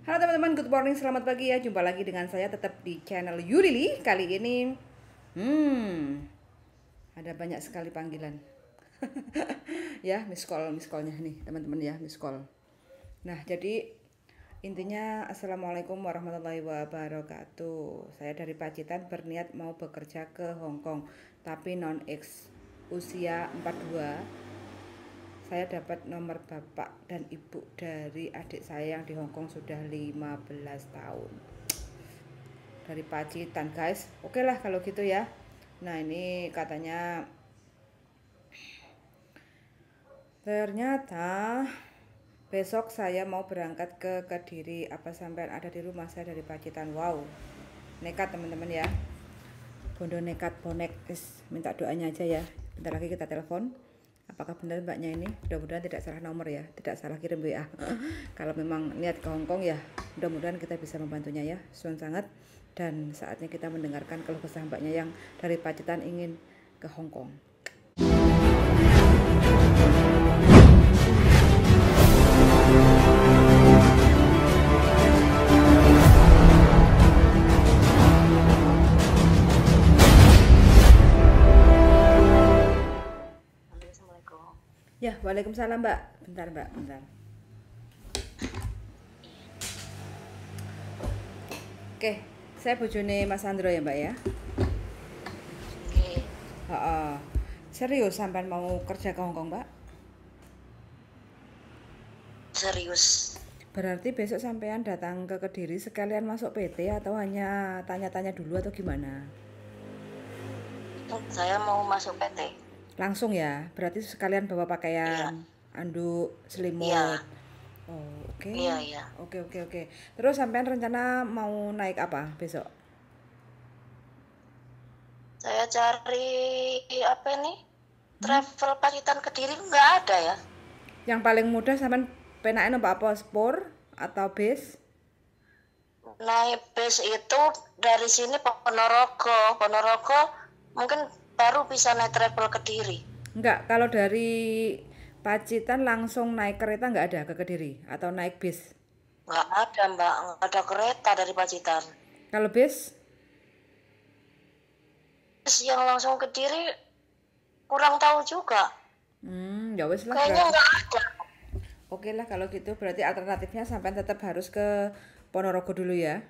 Halo teman-teman, good morning, selamat pagi ya. Jumpa lagi dengan saya tetap di channel Yulili. Kali ini, ada banyak sekali panggilan. Ya, miss callnya nih teman-teman ya, miss call. Nah, jadi intinya Assalamualaikum warahmatullahi wabarakatuh. Saya dari Pacitan berniat mau bekerja ke Hong Kong, tapi non-ex, usia 42. Saya dapat nomor bapak dan ibu dari adik saya yang di Hong Kong sudah 15 tahun. Dari Pacitan, guys. Oke lah kalau gitu ya. Nah, ini katanya ternyata besok saya mau berangkat ke Kediri. Apa sampean ada di rumah? Saya dari Pacitan. Wow. Nekat teman-teman ya. Bondo nekat bonek. Minta doanya aja ya. Bentar lagi kita telepon. Apakah benar mbaknya ini? Mudah-mudahan tidak salah nomor ya, tidak salah kirim WA. Kalau memang niat ke Hong Kong ya, mudah-mudahan kita bisa membantunya ya. Suan sangat. Dan saatnya kita mendengarkan keluh kesah mbaknya yang dari Pacitan ingin ke Hong Kong. Ya, waalaikumsalam mbak. Bentar mbak, bentar. Oke, saya bojone Mas Andro ya mbak ya. Oke. Serius sampai mau kerja ke Hong Kong mbak? Serius. Berarti besok sampean datang ke Kediri sekalian masuk PT atau hanya tanya-tanya dulu atau gimana? Saya mau masuk PT. Langsung ya, berarti sekalian bawa Iya. pakaian, anduk, selimut. Iya. Oh, oke. Iya. Oke. Terus sampean rencana mau naik apa besok? Saya cari apa nih? Travel Pacitan Kediri nggak ada ya? Yang paling mudah sampean penake numpak apa? Spur atau bis? Naik bis itu dari sini Ponorogo. Ponorogo mungkin baru bisa naik travel Kediri. Enggak, kalau dari Pacitan langsung naik kereta nggak ada ke Kediri atau naik bis? Nggak ada mbak, nggak ada kereta dari Pacitan. Kalau bis? Bis yang langsung Kediri kurang tahu juga. Ya wes lah. Kayaknya nggak ada. Oke lah kalau gitu berarti alternatifnya sampean tetap harus ke Ponorogo dulu ya.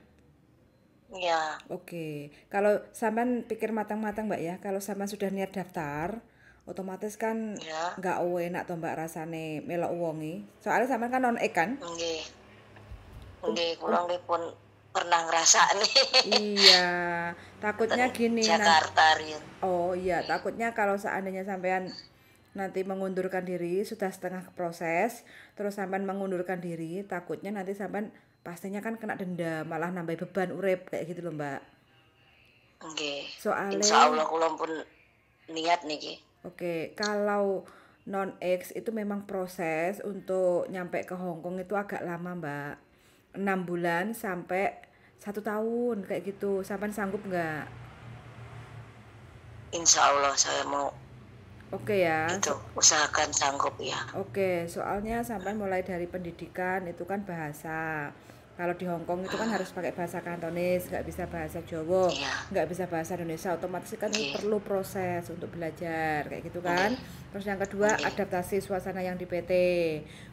Iya. Oke, kalau sampean pikir matang-matang mbak ya, kalau sampean sudah niat daftar, otomatis kan Ya. nggak enak toh mbak rasane melok uwongi. Soalnya sampean kan non-ek kan? Nggih. Nggih, kula nggih pun pernah ngrasakne. Iya, takutnya gini Jakarta riyen. Oh iya, takutnya kalau seandainya sampean nanti mengundurkan diri sudah setengah proses, terus sampean mengundurkan diri, takutnya nanti sampean pastinya kan kena denda, malah nambah beban urip kayak gitu loh mbak. Nggih. Soalnya Insyaallah kula pun niat niki. Oke, kalau non-X itu memang proses untuk nyampe ke Hong Kong itu agak lama, Mbak. 6 bulan sampai 1 tahun kayak gitu. Sampai sanggup nggak? Insyaallah saya mau Oke ya. itu usahakan sanggup ya. Oke, soalnya sampai mulai dari pendidikan itu kan bahasa. Kalau di Hong Kong itu kan harus pakai bahasa Kantonis, nggak bisa bahasa Jawa, Iya. nggak bisa bahasa Indonesia. Otomatis kan itu Nggih. perlu proses untuk belajar kayak gitu kan. Terus yang kedua Nggih. adaptasi suasana yang di PT,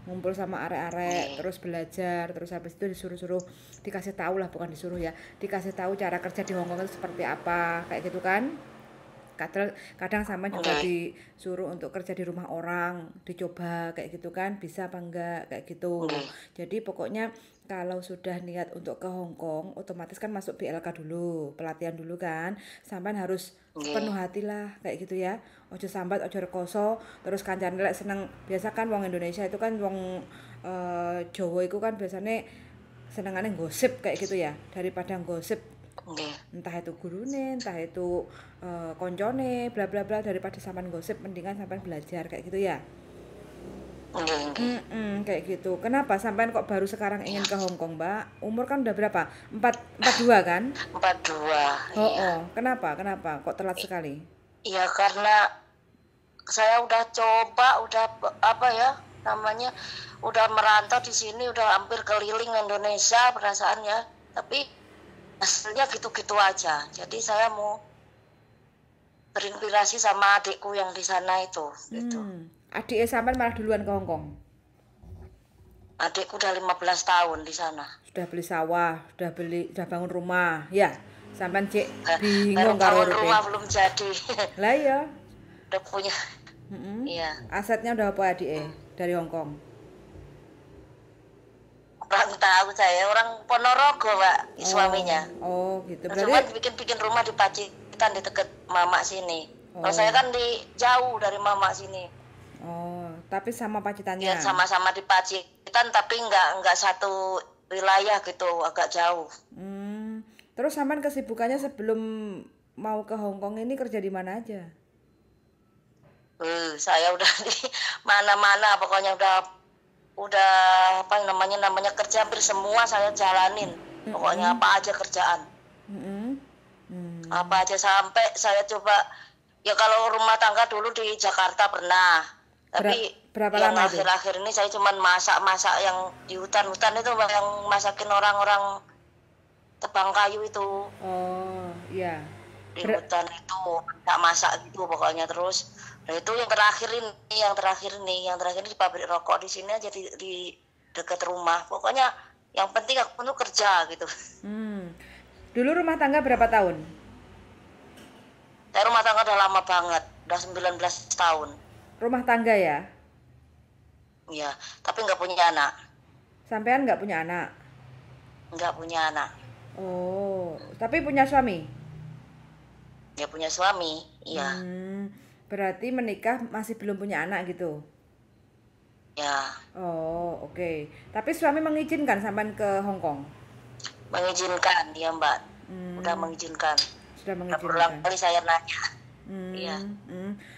ngumpul sama arek-arek, Nggih. terus belajar, terus habis itu disuruh-suruh, dikasih tahu lah bukan disuruh ya, dikasih tahu cara kerja di Hong Kong itu seperti apa kayak gitu kan. Kadang sama juga Nggih. disuruh untuk kerja di rumah orang, dicoba kayak gitu kan, bisa apa enggak kayak gitu. Nggih. Jadi pokoknya kalau sudah niat untuk ke Hong Kong, otomatis kan masuk BLK dulu, pelatihan dulu kan. Sampean harus penuh Nggih. hati lah kayak gitu ya. Ojo sambat, ojo rekoso, terus kancane lek seneng. Biasa kan wong Indonesia itu kan wong Jawa itu kan biasanya senengane gosip kayak gitu ya, daripada gosip Nggih. entah itu gurune, entah itu koncone, bla bla bla, daripada sampean gosip mendingan sampean belajar kayak gitu ya. Nggih. Kayak gitu. Kenapa sampean kok baru sekarang ingin ke Hong Kong, Mbak? Umur kan udah berapa? 42 kan? 42. Oh, Iya. oh. Kenapa? Kok telat sekali? Ya karena saya udah coba, udah apa ya? namanya udah merantau di sini, udah hampir keliling Indonesia perasaannya, tapi hasilnya gitu-gitu aja. Jadi saya mau terinspirasi sama adikku yang di sana itu gitu. Adiknya sampean malah duluan ke Hong Kong. Adikku udah 15 tahun di sana. Sudah beli sawah, sudah bangun rumah, ya. Sampean cek Baru bingung karo bangun urupe. rumah belum jadi. Lah iya. Udah punya. Iya. Asetnya udah apa adiknya dari Hong Kong? Kurang tahu saya, orang Ponorogo Pak, suaminya. Oh gitu. Cuma Berarti bikin rumah di Pacitan di deket mama sini. Kalau saya kan di jauh dari mama sini. tapi sama Ya pacitannya. sama-sama di Pacitan tapi nggak satu wilayah gitu, agak jauh. Terus sampean kesibukannya sebelum mau ke Hong Kong ini kerja di mana aja? Saya udah di mana-mana, pokoknya udah apa namanya kerja hampir semua saya jalanin. Pokoknya apa aja kerjaan. Apa aja sampai saya coba, ya kalau rumah tangga dulu di Jakarta pernah. Tapi berapa yang lama itu? akhir-akhir ini saya cuman masak-masak yang di hutan-hutan itu, yang masakin orang-orang tebang kayu itu. Oh, iya. Di hutan itu masak gitu pokoknya. Terus nah itu yang terakhir ini di pabrik rokok di sini aja, di dekat rumah. Pokoknya yang penting aku tuh kerja gitu. Dulu rumah tangga berapa tahun? Saya rumah tangga udah lama banget, udah 19 tahun. Rumah tangga ya? Iya, tapi nggak punya anak. Sampean nggak punya anak? Nggak punya anak. Oh, tapi punya suami? Ya punya suami, iya. Berarti menikah masih belum punya anak gitu? Ya. Oh, oke. Tapi suami mengizinkan sampean ke Hong Kong? Mengizinkan, ya Mbak. Udah mengizinkan. Sudah mengizinkan. Berulang kali saya nanya. Iya.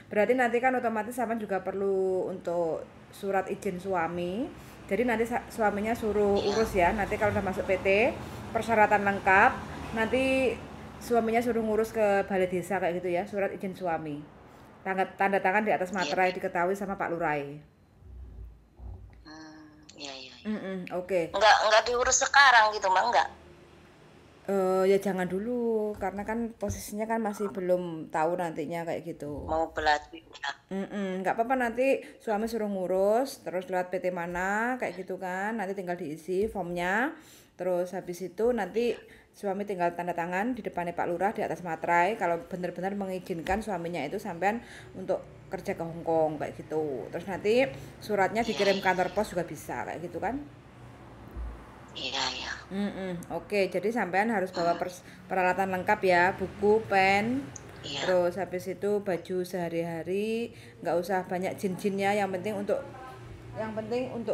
Berarti nanti kan otomatis sampean juga perlu untuk surat izin suami. Jadi nanti suaminya suruh urus ya. Nanti kalau udah masuk PT, persyaratan lengkap, nanti suaminya suruh ngurus ke balai desa kayak gitu ya, surat izin suami. Tanda tangan di atas materai diketahui sama Pak Lurai. Iya. Oke. Enggak diurus sekarang gitu, Mbak, enggak? Ya jangan dulu, karena kan posisinya kan masih belum tahu nantinya kayak gitu. Mau belajar. Nggak apa-apa, nanti suami suruh ngurus, terus lewat PT mana kayak gitu kan, nanti tinggal diisi formnya, terus habis itu nanti suami tinggal tanda tangan di depannya Pak Lurah di atas materai kalau benar-benar mengizinkan suaminya itu sampean untuk kerja ke Hong Kong kayak gitu. Terus nanti suratnya dikirim kantor pos juga bisa kayak gitu kan. Iya. Oke, jadi sampean harus bawa peralatan lengkap ya, buku, pen, terus habis itu baju sehari-hari, nggak usah banyak jin-jinnya, yang penting untuk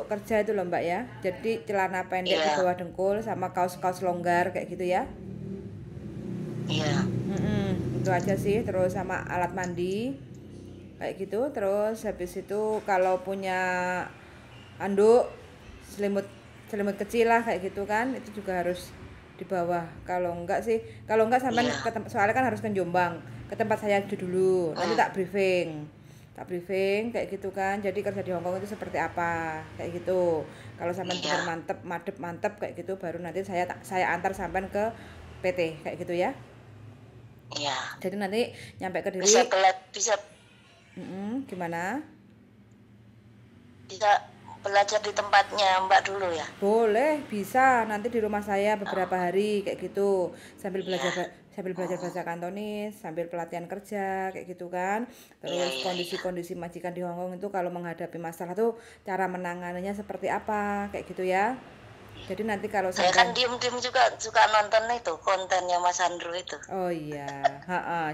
kerja itu loh Mbak ya. Jadi celana pendek di bawah dengkul sama kaos-kaos longgar kayak gitu ya. Iya. Itu aja sih, terus sama alat mandi kayak gitu. Terus habis itu kalau punya anduk, selimut kecil lah kayak gitu kan, itu juga harus di bawah. Kalau enggak sampean soalnya kan harus ke Jombang, ke tempat saya dulu, nanti tak briefing kayak gitu kan. Jadi kerja di Hong Kong itu seperti apa kayak gitu. Kalau sampean benar mantep kayak gitu, baru nanti saya antar sampean ke PT kayak gitu ya. Iya. Jadi nanti nyampe ke diri bisa gimana? Bisa belajar di tempatnya Mbak dulu ya? Boleh, bisa. Nanti di rumah saya beberapa hari kayak gitu. Sambil belajar bahasa Kantonis, sambil pelatihan kerja kayak gitu kan. Terus kondisi-kondisi majikan di Hong Kong itu kalau menghadapi masalah tuh cara menanganinya seperti apa kayak gitu ya. Jadi nanti kalau saya kan diem-diem juga suka nonton itu kontennya Mas Andrew itu. Oh iya,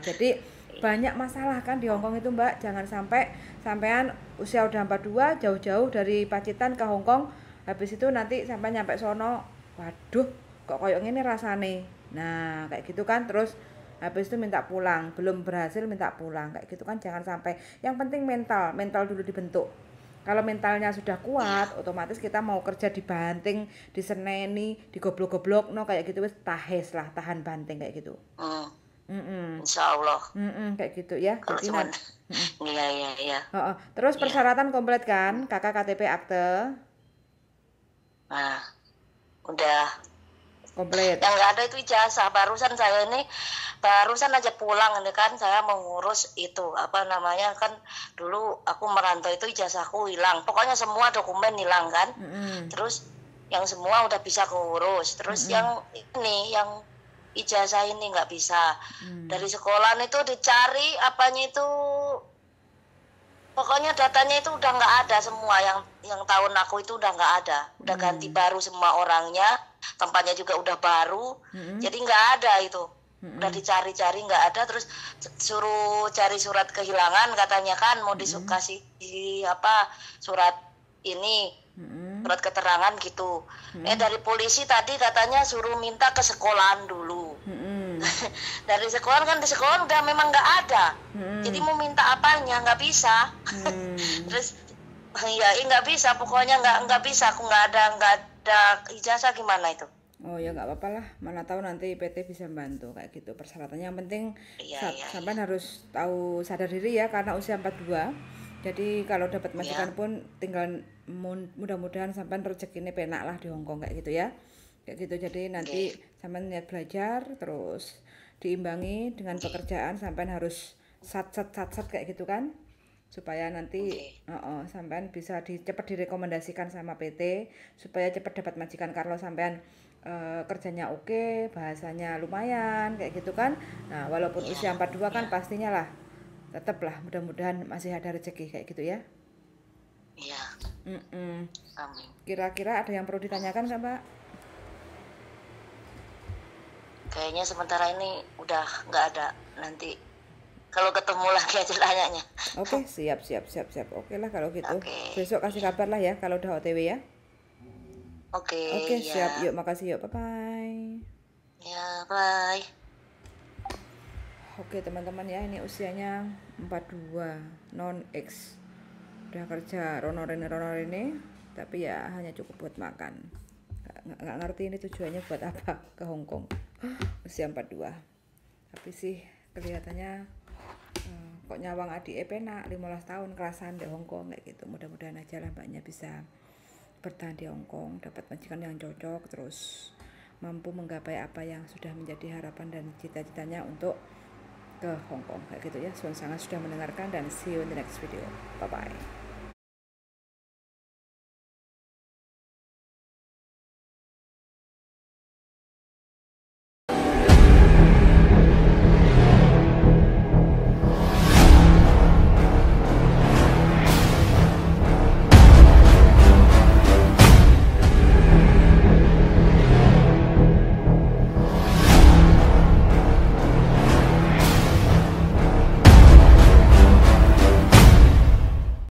jadi banyak masalah kan di Hong Kong itu Mbak. Jangan sampai sampean usia udah 42 jauh-jauh dari Pacitan ke Hong Kong, habis itu nanti sampai nyampe sono, waduh kok koyok ngene rasane. Nah kayak gitu kan, terus habis itu minta pulang, belum berhasil minta pulang kayak gitu kan. Jangan sampai. Yang penting mental dulu dibentuk. Kalau mentalnya sudah kuat, otomatis kita mau kerja dibanting, diseneni, digoblok-goblok, no kayak gitu wis tahan banting kayak gitu. Insya Allah. Kayak gitu ya. Kalau Jadi cuman, mm-mm. iya. Terus Iya. persyaratan komplit kan? Kakak KTP akte Nah, udah. komplit. Yang nggak ada itu ijazah. Barusan aja pulang ini kan, saya mau ngurus itu apa namanya, kan dulu aku merantau itu ijazahku hilang. Pokoknya semua dokumen hilang kan. Terus yang semua udah bisa keurus. Terus yang ijazah ini nggak bisa. Dari sekolahan itu dicari apanya itu, pokoknya datanya itu udah nggak ada semua, yang tahun aku itu udah nggak ada, udah ganti baru semua orangnya, tempatnya juga udah baru, jadi nggak ada itu, udah dicari-cari nggak ada, terus suruh cari surat kehilangan katanya kan, mau dikasih apa surat ini, surat keterangan gitu. Dari polisi tadi katanya suruh minta ke sekolahan dulu. Dari sekolah kan, di sekolah udah memang nggak ada, jadi mau minta apanya nggak bisa. Terus ya nggak bisa, pokoknya nggak bisa, aku nggak ada ijazah, gimana itu. Oh ya nggak apa-apa lah, mana tahu nanti PT bisa bantu kayak gitu persyaratannya. Yang penting sampai harus tahu sadar diri ya, karena usia 42. Jadi kalau dapat majikan pun tinggal mudah-mudahan sampai rezekinya penak lah di Hongkong kayak gitu ya. Kayak gitu, jadi nanti sampai niat belajar terus diimbangi dengan pekerjaan, sampai harus sat kayak gitu kan, supaya nanti sampean bisa cepat direkomendasikan sama PT supaya cepat dapat majikan. Kalau sampean kerjanya oke, bahasanya lumayan kayak gitu kan. Nah, walaupun usia 42 kan pastinya lah tetaplah, mudah-mudahan masih ada rezeki kayak gitu ya. Iya. Amin. Kira-kira ada yang perlu ditanyakan nggak, Mbak? Kayaknya sementara ini udah nggak ada, nanti kalau ketemu lagi aja tanyanya. Oke, siap. Oke lah kalau gitu. Besok kasih kabar lah ya kalau udah OTW ya. Oke, siap. Yuk, makasih yuk. Bye-bye. Ya, bye. Oke teman-teman ya, ini usianya 42, non-X. Udah kerja rono-rene, tapi ya hanya cukup buat makan. Nggak ngerti ini tujuannya buat apa ke Hongkong. Usia 42. Tapi sih kelihatannya kok nyawang adik penak 15 tahun kerasan di Hongkong kayak gitu. Mudah-mudahan aja lah mbaknya bisa bertahan di Hongkong, dapat majikan yang cocok, terus mampu menggapai apa yang sudah menjadi harapan dan cita-citanya untuk ke Hongkong kayak gitu ya. Sangat sudah mendengarkan dan see you in the next video. Bye bye.